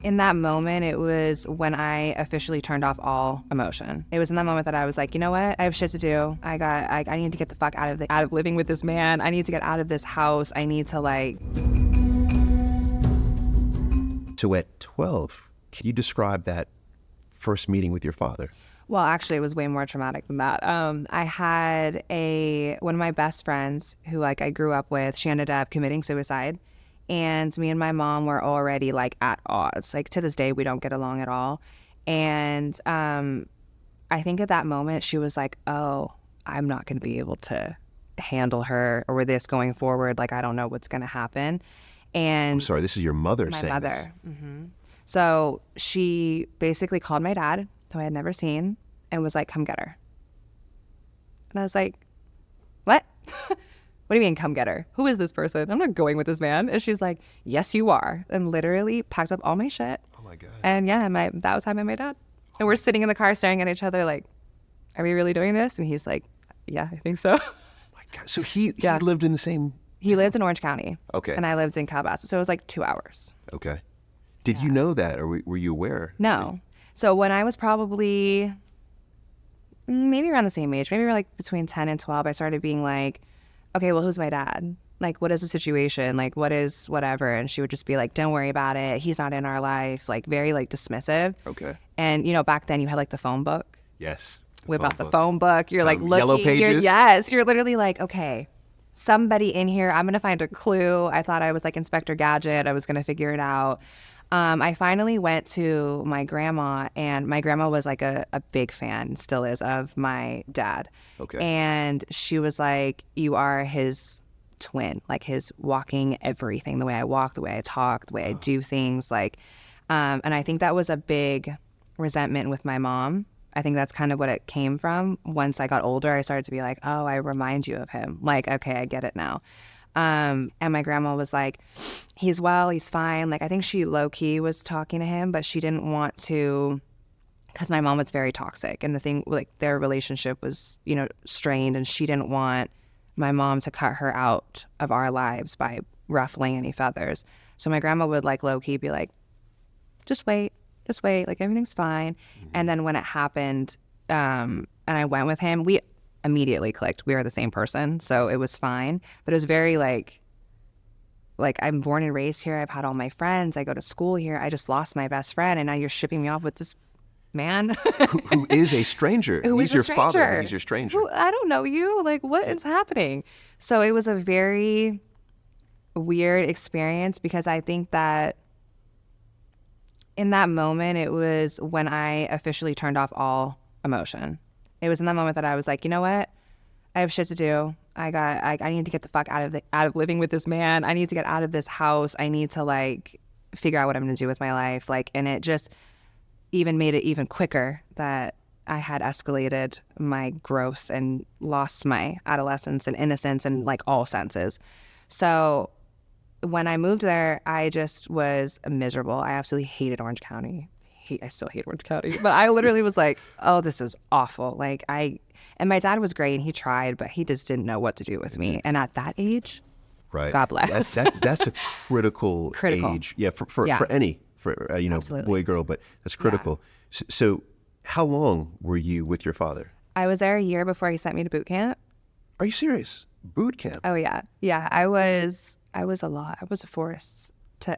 In that moment, it was when I officially turned off all emotion. It was in that moment that I was like, you know what? I have shit to do. I need to get the fuck out of living with this man. I need to get out of this house. I need to So at 12, can you describe that first meeting with your father? Well, actually, it was way more traumatic than that. I had one of my best friends who I grew up with. She ended up committing suicide. And me and my mom were already at odds. To this day, we don't get along at all. And I think at that moment, she was like, oh, I'm not going to be able to handle her or this going forward. I don't know what's going to happen. And I'm sorry, this is your mother saying my mother. Mm-hmm. So she basically called my dad, who I had never seen, and was like, come get her. And I was like, what? What do you mean, come get her? Who is this person? I'm not going with this man. And she's like, yes, you are. And literally packed up all my shit. Oh, my God. And yeah, that was how I met my dad. And we're sitting in the car staring at each other like, are we really doing this? And he's like, yeah, I think so. Oh my God. So he lived in the same... He lived in Orange County. Okay. And I lived in Calabasas. So it was 2 hours. Okay. Did you know that, or were you aware? No. So when I was probably maybe around the same age, maybe between 10 and 12, I started being like, okay, well, who's my dad? What is the situation? What is whatever? And she would just be like, don't worry about it. He's not in our life. Very dismissive. Okay. And, back then you had the phone book. Yes. Whip out the phone book. You're looking. Yellow pages? You're literally okay, somebody in here. I'm going to find a clue. I thought I was Inspector Gadget. I was going to figure it out. I finally went to my grandma, and my grandma was a big fan, still is, of my dad. Okay. And she was like, you are his twin, his walking everything, the way I walk, the way I talk, the way I do things. And I think that was a big resentment with my mom. I think that's kind of what it came from. Once I got older, I started to be like, oh, I remind you of him. Okay, I get it now. And my grandma was like, he's well, he's fine. I think she low-key was talking to him, but she didn't want to, because my mom was very toxic. And the thing, their relationship was, strained, and she didn't want my mom to cut her out of our lives by ruffling any feathers. So my grandma would low-key be like, just wait, everything's fine. Mm-hmm. And then when it happened, and I went with him, we immediately clicked. We are the same person, so it was fine. But it was very I'm born and raised here. I've had all my friends. I go to school here. I just lost my best friend, and now you're shipping me off with this man who is a stranger. He's your father, but he's your stranger. I don't know you. What is happening? So it was a very weird experience, because I think that in that moment, it was when I officially turned off all emotion. It was in that moment that I was like, you know what? I have shit to do. I need to get the fuck out of living with this man. I need to get out of this house. I need to figure out what I'm going to do with my life. And it just even made it even quicker that I had escalated my growth and lost my adolescence and innocence in all senses. So when I moved there, I just was miserable. I absolutely hated Orange County. I still hate Orange County, but I literally was like, oh, this is awful. And my dad was great, and he tried, but he just didn't know what to do with me. And at that age, right. God bless. That's a critical age. Yeah, for any boy, girl, but that's critical. Yeah. So how long were you with your father? I was there a year before he sent me to boot camp. Are you serious? Boot camp? Oh yeah. Yeah, I was a lot. I was a force.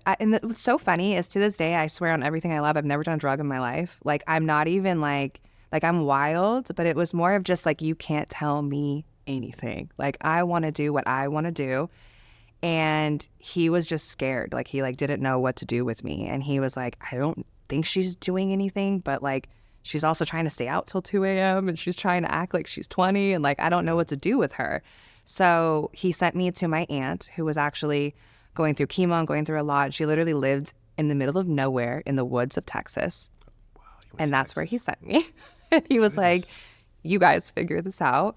And what's so funny is, to this day, I swear on everything I love, I've never done a drug in my life. I'm not even I'm wild, but it was more of just you can't tell me anything. I want to do what I want to do. And he was just scared. He didn't know what to do with me. And he was like, I don't think she's doing anything, but she's also trying to stay out till 2 a.m. and she's trying to act like she's 20, and I don't know what to do with her. So he sent me to my aunt, who was actually going through chemo and going through a lot. She literally lived in the middle of nowhere in the woods of Texas. Wow, and that's where he sent me. And he was like, you guys figure this out.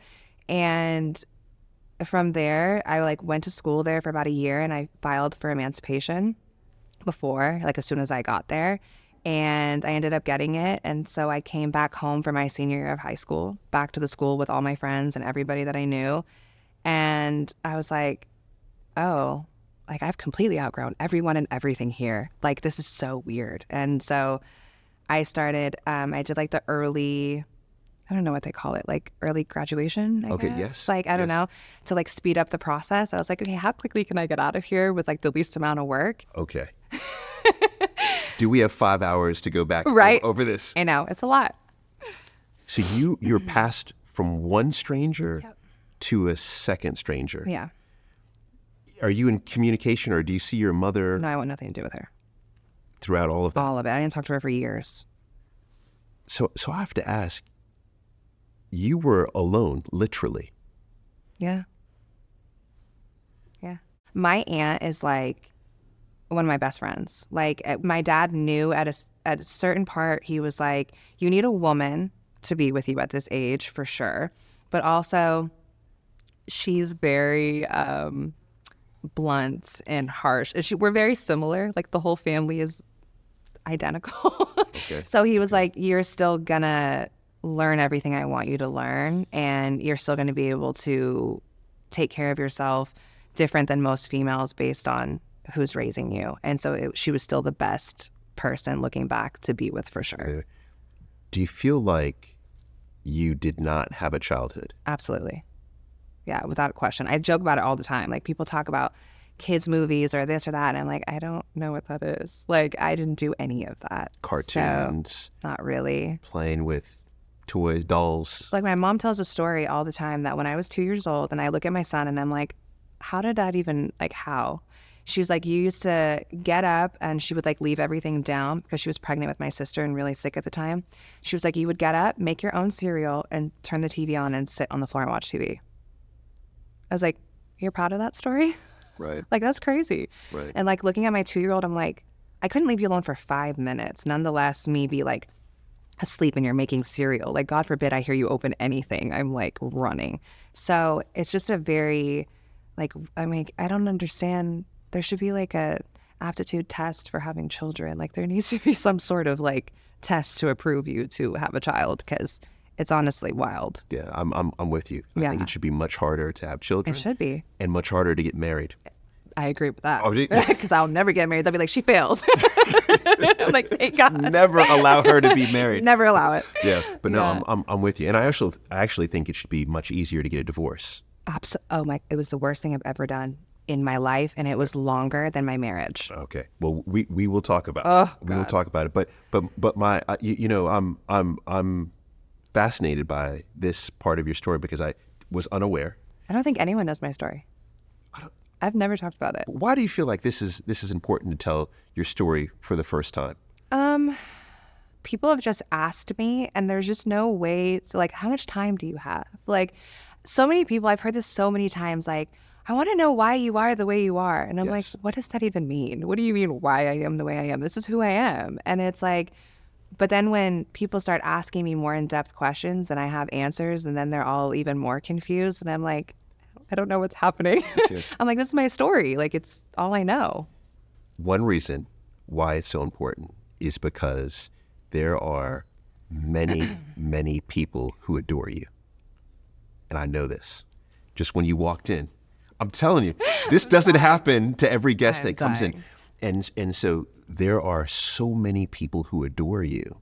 And from there, I went to school there for about a year, and I filed for emancipation before, as soon as I got there. And I ended up getting it. And so I came back home for my senior year of high school, back to the school with all my friends and everybody that I knew. And I was like, oh, like, I've completely outgrown everyone and everything here. Like, this is so weird. And so I started, I did like the early, I don't know what they call it, like early graduation, I guess. Yes. Like, I don't know, to like speed up the process. I was like, okay, how quickly can I get out of here with like the least amount of work? Okay. Do we have 5 hours to go back over this? I know, it's a lot. So you're passed from one stranger to a second stranger. Yeah. Are you in communication, or do you see your mother? No, I want nothing to do with her. Throughout all of that? All of it. I didn't talk to her for years. So I have to ask, you were alone, literally. Yeah. Yeah. My aunt is like one of my best friends. Like, my dad knew at a certain part, he was like, you need a woman to be with you at this age for sure. But also, she's very blunt and harsh. We're very similar. Like, the whole family is identical. Okay. So he was like, you're still gonna learn everything I want you to learn, and you're still gonna be able to take care of yourself different than most females based on who's raising you. And so she was still the best person looking back to be with for sure. Do you feel like you did not have a childhood? Absolutely. Yeah, without a question. I joke about it all the time. Like, people talk about kids' movies or this or that, and I'm like, I don't know what that is. Like, I didn't do any of that. Cartoons. So, not really. Playing with toys, dolls. Like, my mom tells a story all the time that when I was 2 years old and I look at my son and I'm like, how did that even, like, how? She was like, you used to get up, and she would like leave everything down because she was pregnant with my sister and really sick at the time. She was like, you would get up, make your own cereal, and turn the TV on and sit on the floor and watch TV. I was like, you're proud of that story? Right. Like, that's crazy. Right. And like, looking at my 2-year-old, I'm like, I couldn't leave you alone for 5 minutes. Nonetheless, me be like asleep and you're making cereal. Like, God forbid I hear you open anything. I'm like running. So it's just a very, like, I mean, I don't understand. There should be like a aptitude test for having children. Like, there needs to be some sort of like test to approve you to have a child, because it's honestly wild. Yeah, I'm with you. I think it should be much harder to have children. It should be. And much harder to get married. I agree with that. Oh, because I'll never get married. They'll be like, she fails. I'm like, thank God. Never allow her to be married. Never allow it. Yeah, but no, I'm with you. And I actually think it should be much easier to get a divorce. It was the worst thing I've ever done in my life, and it was longer than my marriage. Okay, well, we will talk about it. We will talk about it. But my I'm fascinated by this part of your story because I was unaware. I don't think anyone knows my story. I've never talked about it. Why do you feel like this is important to tell your story for the first time? People have just asked me, and there's just no way to, like, how much time do you have? Like, so many people, I've heard this so many times, like, I want to know why you are the way you are. And I'm like, what does that even mean? What do you mean why I am the way I am? This is who I am. And it's like, but then when people start asking me more in-depth questions and I have answers, and then they're all even more confused, and I'm like, I don't know what's happening. I'm like, this is my story. Like, it's all I know. One reason why it's so important is because there are many, many people who adore you. And I know this. Just when you walked in, I'm telling you, this doesn't happen to every guest that comes in. And so there are so many people who adore you.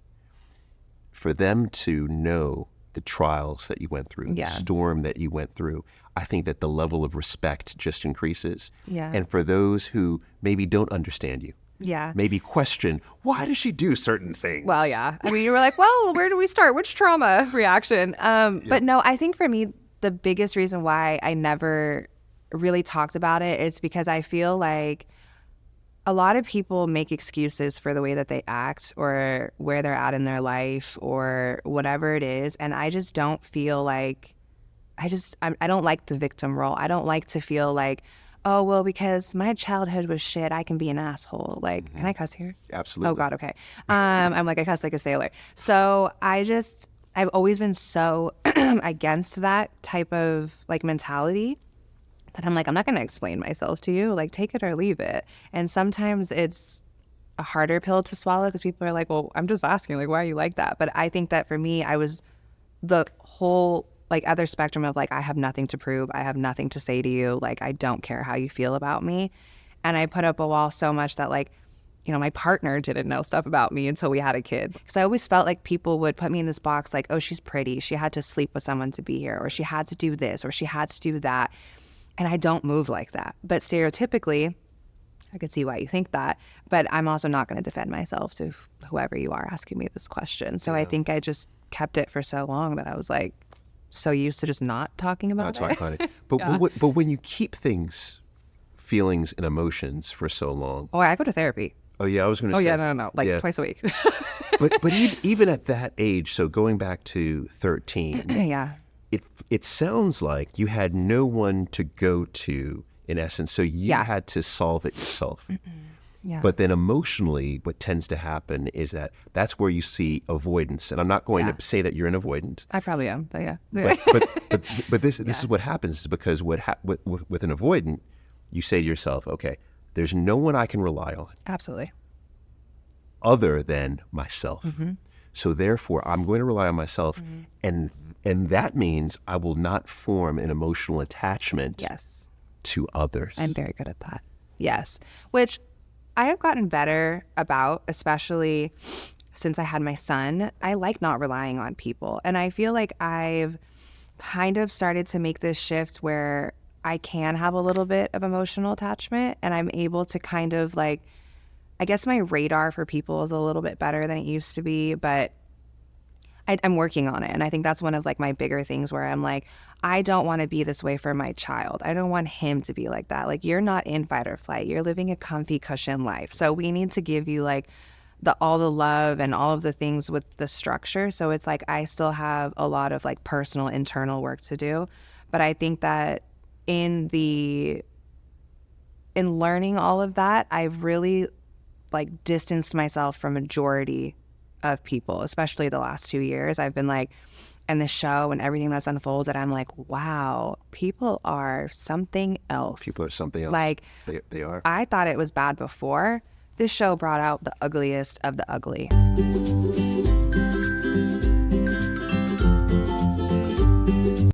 For them to know the trials that you went through, the storm that you went through, I think that the level of respect just increases. Yeah. And for those who maybe don't understand you, maybe question, why does she do certain things? Well, yeah. I mean, you were like, well, where do we start? Which trauma reaction? But no, I think for me, the biggest reason why I never really talked about it is because I feel like a lot of people make excuses for the way that they act or where they're at in their life or whatever it is. And I just don't feel like, I don't like the victim role. I don't like to feel like, oh, well, because my childhood was shit, I can be an asshole. Like, can I cuss here? Absolutely. Oh, God, okay. I'm like, I cuss like a sailor. So I've always been so against that type of like mentality that I'm like, I'm not going to explain myself to you. Like, take it or leave it. And sometimes it's a harder pill to swallow because people are like, well, I'm just asking, like, why are you like that? But I think that for me, I was the whole like other spectrum of like, I have nothing to prove. I have nothing to say to you. Like, I don't care how you feel about me. And I put up a wall so much that like, you know, my partner didn't know stuff about me until we had a kid. Because I always felt like people would put me in this box like, oh, she's pretty. She had to sleep with someone to be here, or she had to do this, or she had to do that. And I don't move like that. But stereotypically, I could see why you think that. But I'm also not going to defend myself to whoever you are asking me this question. So I think I just kept it for so long that I was like so used to just not talking about Not it. talking about it. But when you keep things, feelings and emotions for so long. Oh, I go to therapy. Oh yeah, I was going to Oh say. yeah, no, like twice a week. But even at that age, so going back to 13, Yeah. it sounds like you had no one to go to in essence, so you had to solve it yourself. Yeah. But then emotionally, what tends to happen is that's where you see avoidance. And I'm not going to say that you're an avoidant. I probably am, but yeah. But this is what happens is because with an avoidant, you say to yourself, okay, there's no one I can rely on Absolutely. other than myself. So therefore, I'm going to rely on myself, and that means I will not form an emotional attachment Yes. to others. I'm very good at that. Yes. Which I have gotten better about, especially since I had my son. I like not relying on people. And I feel like I've kind of started to make this shift where I can have a little bit of emotional attachment, and I'm able to kind of like, I guess my radar for people is a little bit better than it used to be, but I'm working on it. And I think that's one of like my bigger things where I'm like, I don't want to be this way for my child. I don't want him to be like that. Like, you're not in fight or flight. You're living a comfy cushion life. So we need to give you like all the love and all of the things with the structure. So it's like I still have a lot of like personal internal work to do. But I think that in learning all of that, I've really like distanced myself from majority of people, especially the last 2 years. I've been like, and the show and everything that's unfolded, I'm like, wow, people are something else. People are something else. Like, they are. I thought it was bad before. This show brought out the ugliest of the ugly.